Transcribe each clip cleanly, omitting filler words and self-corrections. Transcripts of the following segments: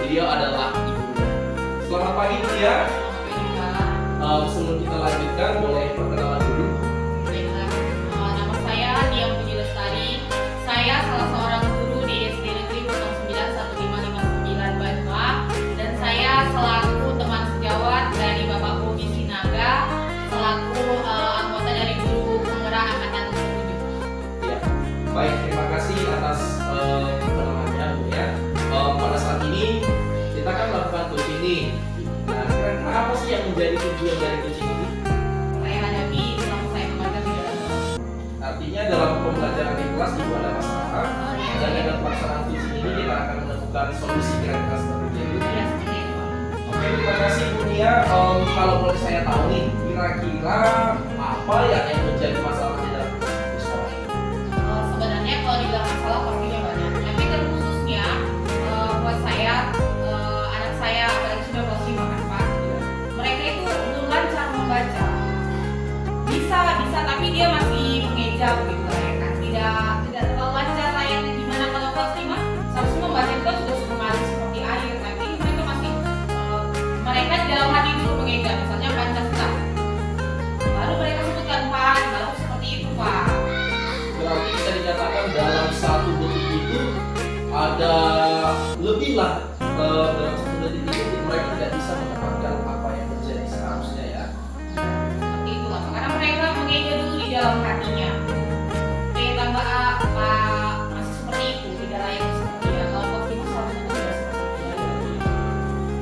beliau adalah ibu. Selamat pagi Bu Dia. Sebelum kita lanjutkan, boleh perkenalan dulu. Nama saya Dia Puji Lestari. Saya salah seorang guru di SD Negeri 091559 Bandung, dan saya selaku teman sejawat dari Bapak Bobi Sinaga, selaku anggota dari guru penggerak angkatan 7. Ya, baik, terima kasih atas perkenalannya Bu ya. Pada saat ini kita kan melakukan coaching ini. Nah, kira-kira apa sih yang menjadi tujuan dari coaching ini? Saya hadapi selama saya mengajar di dalam kelas. Artinya dalam pembelajaran di kelas itu ada masalah, dan dengan pelaksanaan coaching ini kita akan menemukan solusi kira-kira seperti itu. Ya, seperti itu, Pak. Oke, terima kasih Bu Nia. Kalau boleh saya tahu nih, kira-kira apa ya yang menjadi masalah di dalam sekolah ini? Sebenarnya kalau dibilang masalah pastinya banyak, tapi terkhususnya buat saya, anak saya apalagi sudah kelas 5 kan Pak, mereka itu belum lancar membaca. Bisa tapi dia masih mengeja begitu ya kan, tidak terlalu lancar lah. Yang dimana kalau kelas 5 seharusnya membaca itu sudah mengalir seperti air, tapi mereka masih mereka di dalam hati dulu mengeja, misalnya Pancasila, baru mereka sebutkan Pan, baru seperti itu Pak. Berarti bisa dikatakan dalam satu detik itu ada lebih lah, dalam satu detik itu mereka tidak bisa menempatkan apa yang terjadi seharusnya ya. Seperti itulah, karena mereka mengeja dulu di dalam hatinya. Kayak tambah Pak masih seperti itu, tidak layak seperti dia. Kalau waktu itu salah satu tidak seperti itu.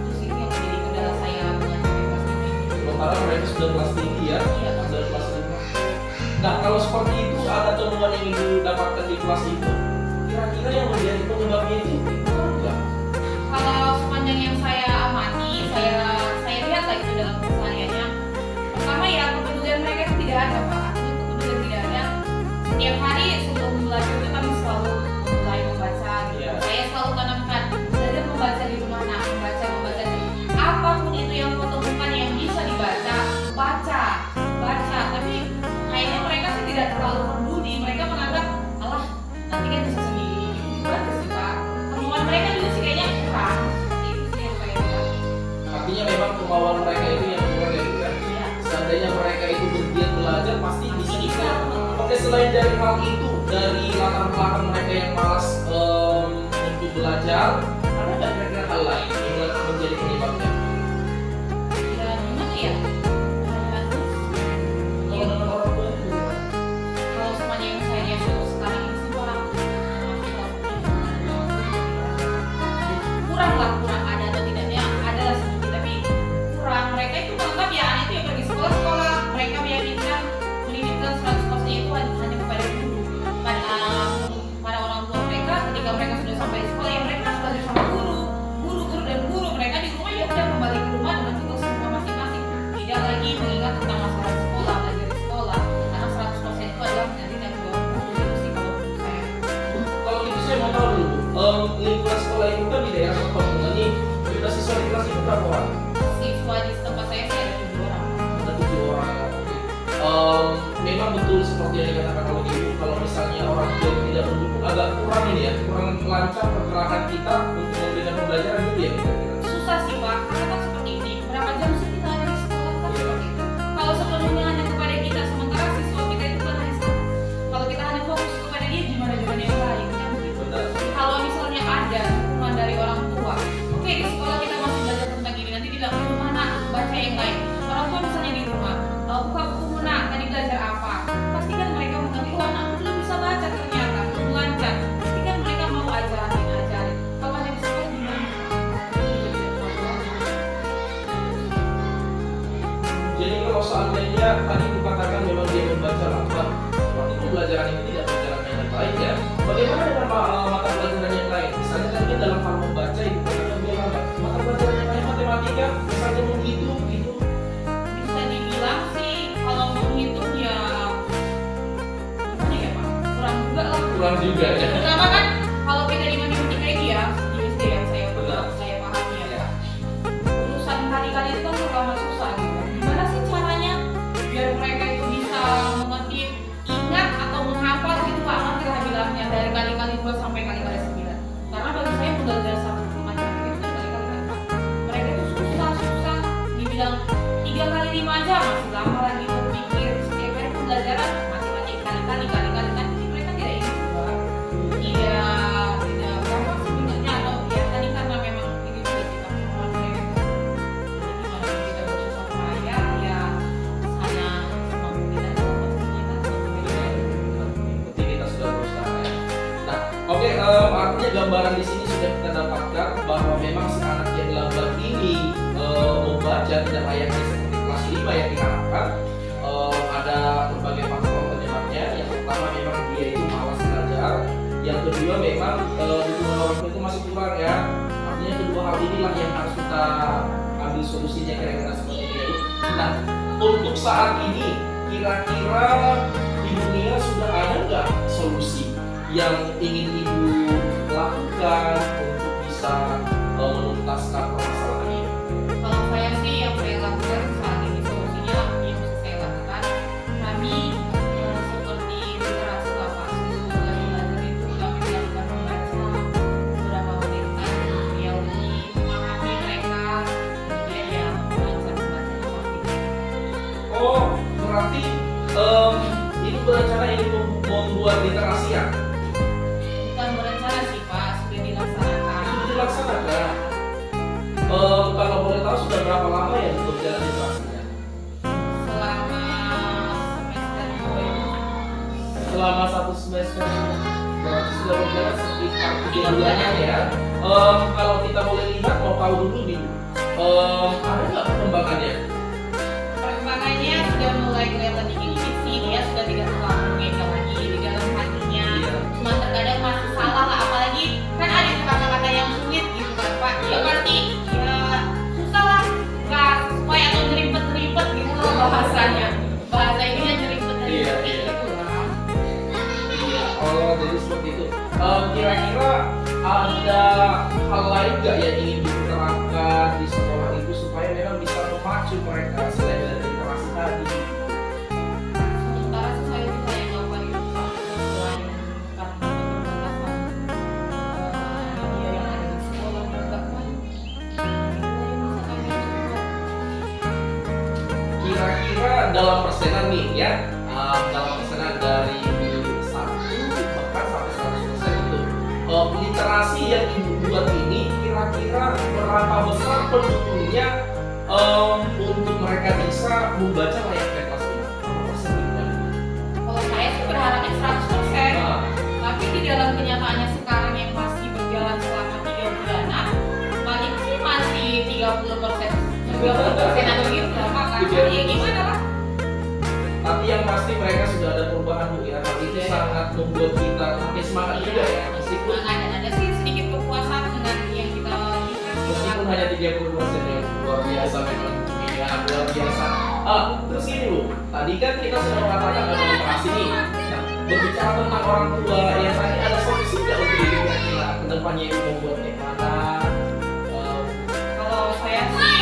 Terus itu yang menjadi kendala saya mengajar di kelas 5 ini. Sementara mereka sudah kelas tinggi ya, Iya, sudah kelas 5. Nah, kalau seperti itu ada temuan yang ibu dapatkan di kelas itu, kira-kira yang menjadi penyebabnya itu enggak? Kalau sepanjang yang saya amati, saya lihat lah itu dalam kesehariannya. Pertama ya, kepedulian mereka itu tidak ada Pak. Kepedulian tidak ada. Setiap hari sebelum belajar itu kami selalu mulai membaca gitu. Iya. Saya selalu tanamkan belajar membaca di rumah, nah membaca. Apapun itu yang kau temukan yang bisa dibaca, baca. Tapi kayaknya mereka sih tidak terlalu peduli. Mereka menganggap, alah nanti kan bisa sendiri. Bagus sih Pak. Kemauan mereka juga sih kayaknya kurang. Seperti itu sih yang saya lihat. Artinya memang kemauan mereka itu yang kurang ya Bu ya. Iya. Seandainya mereka itu bergiat belajar pasti bisa gitu ya. Oke, selain dari hal itu, dari latar belakang mereka yang malas untuk belajar, ada nggak kira-kira hal lain yang menjadi penyebabnya? Ya gimana ya? Kalau dengan orang tua itu gimana? Kalau semuanya yang saya lihat sekarang ini sih Pak, kurang ada atau tidaknya adalah sedikit, tapi kurang. Mereka itu menganggap ya anak itu yang pergi sekolah, mereka meyakinkan pendidikan 100% itu hanya kepada guru. Pada orang tua mereka, ketika mereka sudah sampai di sekolah, ya mereka harus belajar sama guru. Mereka di rumah ya udah kembali ke rumah dengan tugas rumah masing-masing, tidak lagi mengingat tentang masalah sekolah, belajar di sekolah, karena 100% itu adalah nanti tanggung jawab guru. Itu sih kalau menurut saya. Kalau gitu saya mau tahu dulu, lingkungan sekolah itu kan di daerah Pekalongan nih, jumlah siswa di kelas itu berapa orang? Siswa di tempat saya sih ada 7 orang. Ada 7 orang. Memang betul seperti yang dikatakan oleh ibu, kalau misalnya orang tua tidak mendukung, agak kurang ini ya, kurang lancar pergerakan kita untuk memberikan pembelajaran gitu ya kira-kira. Susah sih Pak, karena kan seperti ini, berapa jam sih kita ada di sekolah kan seperti itu. Kalau sepenuhnya hanya kepada kita, sementara siswa kita itu kan hanya satu. Kalau kita hanya fokus kepada dia, gimana dengan yang lain kan begitu. Benar. Kalau misalnya ada dukungan dari orang tua, oke di sekolah kita masih belajar tentang ini, nanti bilang di rumah nak baca yang lain. Orang tua misalnya di rumah, buka buku nak, tadi belajar apa? Pasti kan mereka mengerti, oh anakku belum bisa baca ternyata, belum lancar. Pasti kan mereka mau ajarin. Kalau hanya di sekolah artinya gambaran di sini sudah kita dapatkan bahwa memang si anak yang lambat ini membaca tidak layaknya seperti kelas 5 yang diharapkan. Ada berbagai faktor penyebabnya. Yang pertama memang dia itu malas belajar. Yang kedua memang dukungan orang tua itu masih kurang ya. Artinya kedua hal inilah yang harus kita ambil solusinya kira-kira seperti itu. Nah, untuk saat ini kira-kira di dunia sudah ada nggak solusi yang ingin ibu lakukan untuk bisa menuntaskan permasalahan ini? Kalau saya sih yang saya lakukan saat ini solusinya yang bisa saya lakukan, kami seperti literasi lapas belajar itu kami melakukan membaca beberapa menit ya untuk memahami mereka ya belajar membacanya makin. Oh, berarti ibu berencana ini membuat literasi ya? Bukan berencana sih Pak, sudah dilaksanakan. Sudah dilaksanakan. Kalau boleh tahu sudah berapa lama ya berjalan literasinya? Selama semester 2 ini. Selama 1 semester berarti sudah berjalan sekitar 3 3 bulanan ya. Kalau kita boleh lihat, mau tahu dulu nih, ada nggak perkembangannya? Perkembangannya sudah mulai kelihatan dikit sih, dia sudah tidak terlalu mengejar lagi di dalam hatinya. Iya. Cuma terkadang masih salah lah, apalagi kan ada kata-kata yang sulit gitu kan Pak. Ya pasti ya susah lah, nggak sesuai atau nyeripet-nyeripet gitu loh bahasanya. Bahasa ininya nyeripet-nyeripet Iya, iya. gitu lah. Iya, oh jadi seperti itu. Kira-kira ada hal lain nggak yang ingin diterapkan di sekolah itu supaya memang bisa memacu mereka selain dari literasi tadi? Sementara sih saya juga yang melakukan itu Pak, selain karena keterbatasan media yang ada di sekolah juga kan. Itu yang bisa kami lakukan. Kira-kira dalam persenan nih ya, dalam persenan dari 1 bahkan sampai 100% itu, literasi yang ibu buat ini kira-kira berapa besar pendukungnya untuk mereka bisa membaca layaknya kelas 5? Berapa persen gimana? Kalau saya sih berharapnya 100%. Nah, Tapi di dalam kenyataannya sekarang yang masih berjalan selama 3 bulanan, paling sih masih 30%. 30% atau gitu lah Pak. Karena ya gimana lah. tapi yang pasti mereka sudah ada perubahan Bu ya. Hal itu sangat membuat kita makin semangat juga ya, meskipun Ada sih sedikit kepuasan dengan yang kita meskipun hanya 30% ya. Luar biasa memang ya, luar biasa. Terus ini Bu, tadi kan kita sudah mengatakan ada literasi nih. Nah, berbicara tentang orang tua yang tadi, ada solusi nggak untuk ini kira-kira kedepannya ibu membuat kayak mana? Kalau saya sih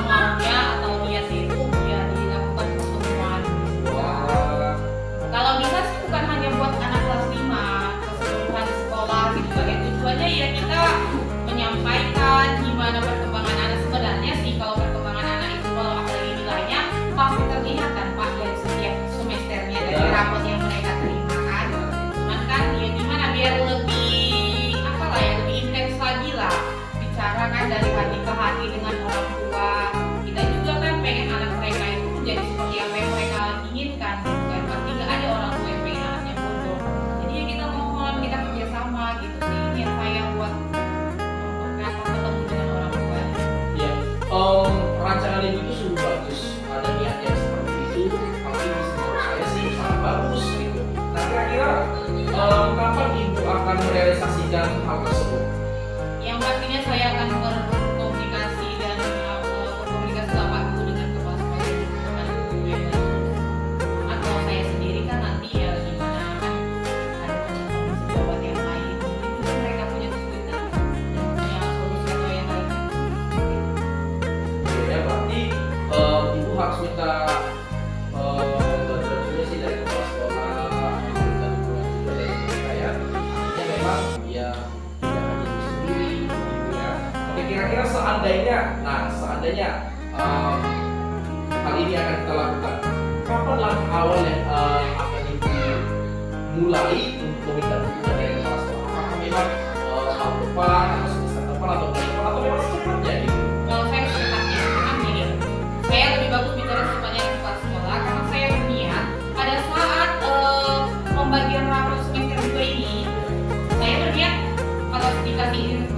maunya atau niat itu ya dilakukan pertemuan. Wah, Kalau bisa sih bukan hanya buat anak kelas 5, keseluruhan sekolah gitu kan. Ya tujuannya ya kita menyampaikan gimana perkembangan anak sebenarnya sih. Kalau perkembangan anak itu kalau apalagi nilainya pasti terlihat kan Pak dari setiap semesternya dari Ya. rapot yang mereka terima kan. Cuman kan ya gimana biar lebih apa lah ya lebih intens lagi lah bicara kan dari hati ke hati dengan orang tua. Kita juga kan pengen anak mereka itu jadi seperti apa yang mereka inginkan gitu kan. Pasti nggak ada orang tua yang pengen anaknya bodoh. Jadi ya kita mohon kita kerjasama gitu sih niat saya buat ketemu dengan orang tua. ya. Rancangan ibu itu sungguh bagus. Ada niat yang seperti itu, tapi menurut saya sih sangat bagus gitu. Nah, kira-kira kapan ibu akan merealisasikan hal tersebut? Yang pastinya saya akan berkomunikasi dan berkomunikasi sama ibu dengan kepala sekolah dengan ibu yang baru. Atau saya sendiri kan nanti ya gimana kan ada teman-teman pejabat yang lain itu mereka punya kesulitan dan punya solusi atau yang lain. Ya, berarti ibu harus minta bantuan juga sih dari kepala sekolah, minta dukungan juga dari mereka ya. Artinya memang ya tidak hanya ibu sendiri gitu ya. Oke, kira-kira seandainya hal ini akan kita lakukan, kapan langkah awal yang akan ibu mulai untuk meminta dukungan dari kepala sekolah? Apakah memang tahun depan atau semester depan atau bulan depan atau memang secepatnya gitu? Kalau saya secepatnya kan gini, saya lebih bagus bicara secepatnya di kepala sekolah karena saya berniat pada saat pembagian rapor semester 2 ini saya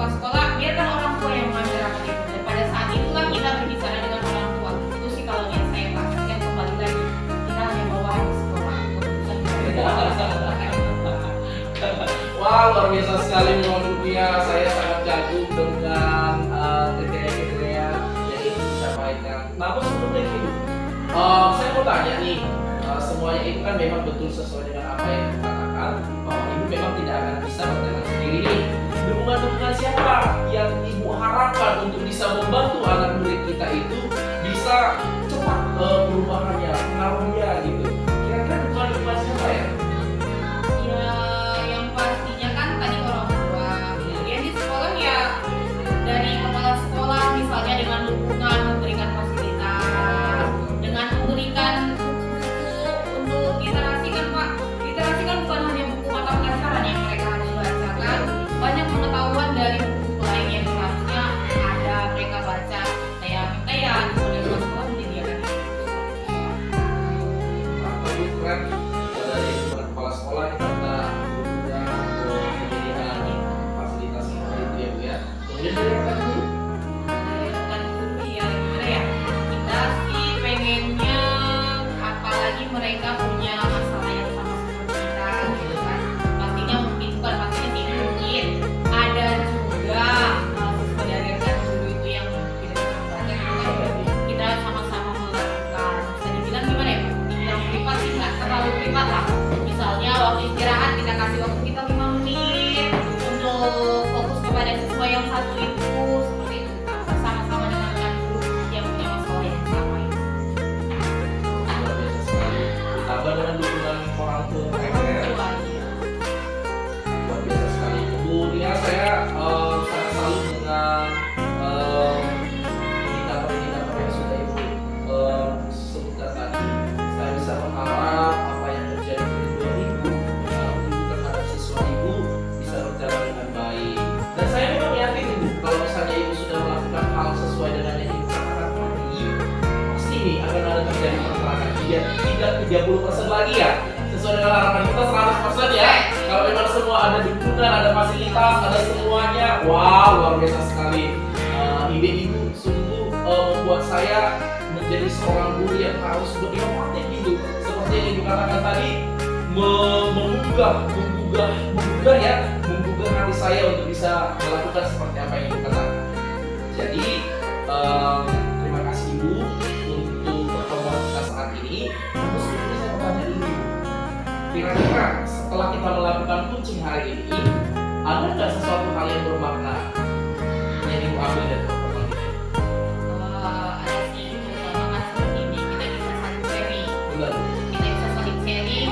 kepala sekolah, biarkan orang tua yang mengajar apa itu. Dan pada saat itulah kita berbicara dengan orang tua. Itu sih kalau yang saya pastikan kembali lagi kita hanya bawa ke sekolah. Keputusan Wah, luar biasa sekali memang dunia. Saya sangat kagum dengan kriteria-kriteria yang ingin disampaikan. Namun sebelumnya itu, saya mau tanya nih, semuanya itu kan memang betul sesuai dengan apa yang dikatakan, bahwa ibu memang tidak akan bisa berjalan sendiri nih. Dukungan-dukungan siapa yang ibu harapkan untuk bisa membantu anak murid kita itu bisa cepat perubahannya, pengaruhnya gitu. Kira-kira dukungan-dukungan siapa ya? Ya, yang pastinya kan tadi orang tua. Kemudian di sekolah ya dari kepala sekolah misalnya dengan dukungan memberikan fasilitas, dengan memberikan buku-buku untuk literasi kan Pak. Literasi kan bukan hanya buku mata pelajaran yang mereka harus bacakan, banyak pengetahuan dari buku lain yang seharusnya ada mereka baca. Saya minta ya di sekolah sekolah menyediakan itu. Tapi keren dari kepala sekolah kita juga menyediakan fasilitas seperti itu ya Bu ya. Kemudian dari rekan guru, Dan ya gimana ya, kita sih pengennya apalagi mereka punya masalah yang sama seperti kita gitu kan. Pastinya mungkin bukan pastinya sih mungkin ada juga siswa dari rekan guru itu yang tidak bisa membaca gitu kan. Kita sama-sama melakukan, bisa dibilang gimana ya Pak? Dibilang privat sih nggak terlalu privat lah. Misalnya waktu istirahat kita kasih waktu kita 5 menit untuk fokus kepada siswa yang satu itu, seperti itu sama-sama dengan rekan guru yang punya masalah yang sama itu. luar biasa sekali. Ditambah dengan dukungan orang tua mereka ya. Luar biasa sekali. Kemudian saya sangat salut dengan indikator-indikator yang sudah Ibu sebutkan tadi. Saya bisa mengharap apa yang terjadi di 2000 Ibu terhadap siswa Ibu bisa berjalan dengan baik. Dan saya memang yakin Ibu, kalau misalnya Ibu sudah melakukan hal sesuai dengan yang Ibu katakan tadi, pasti nih akan ada terjadi pergerakan. Tidak 30% lagi ya, sesuai dengan harapan kita 100% ya. Kalau memang semua ada dukungan, ada fasilitas, ada semuanya, wow luar biasa sekali. Ide Ibu sungguh membuat saya menjadi seorang guru yang harus berinovatif gitu. Seperti yang Ibu katakan tadi, menggugah hati saya untuk bisa melakukan seperti apa yang Ibu katakan. Jadi terima kasih Ibu untuk pertemuan kita saat ini. Terus ini saya mau tanya dulu, kira-kira setelah kita melakukan coaching hari ini, ada nggak sesuatu hal yang bermakna yang Ibu ambil dari pertemuan ini? Ada sih, terutama kan seperti ini kita bisa saling sharing. Benar. Kita bisa saling sharing.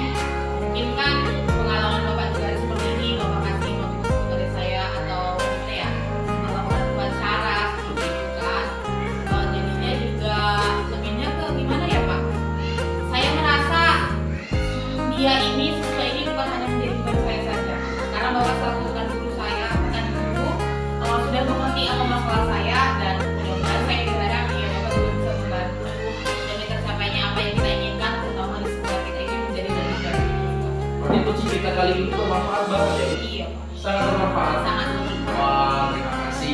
Mungkin kan pengalaman Bapak juga ada seperti ini, Bapak kasih motivasi kepada saya atau gimana ya, melakukan cara seperti itu kan. Jadinya juga lebihnya ke gimana ya Pak? Saya merasa dia ini siswa ini bukan hanya menjadi beban saya saja, karena Bapak selaku rekan guru saya, rekan guru sudah mengerti apa masalah saya, dan mudah-mudahan saya berharap ya Bapak juga bisa membantu demi tercapainya apa yang kita inginkan, terutama di sekolah kita ini menjadi lebih baik. Berarti coaching kita kali ini bermanfaat banget ya Ibu? Iya Pak, Sangat bermanfaat. sangat bermanfaat. Wah, terima kasih.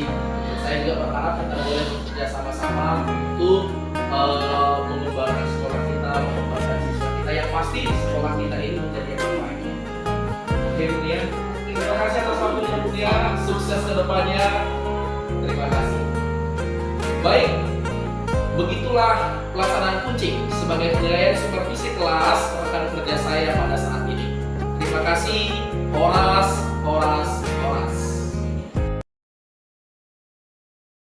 Saya juga berharap kita boleh bekerja sama-sama untuk mengembangkan sekolah kita, mengembangkan siswa kita yang pasti sekolah kita ini menjadi yang terbaik. Oke Bu Nia, terima kasih atas waktunya Bu Nia. Sukses ke depannya. Terima kasih. Baik, begitulah pelaksanaan coaching sebagai penilaian supervisi kelas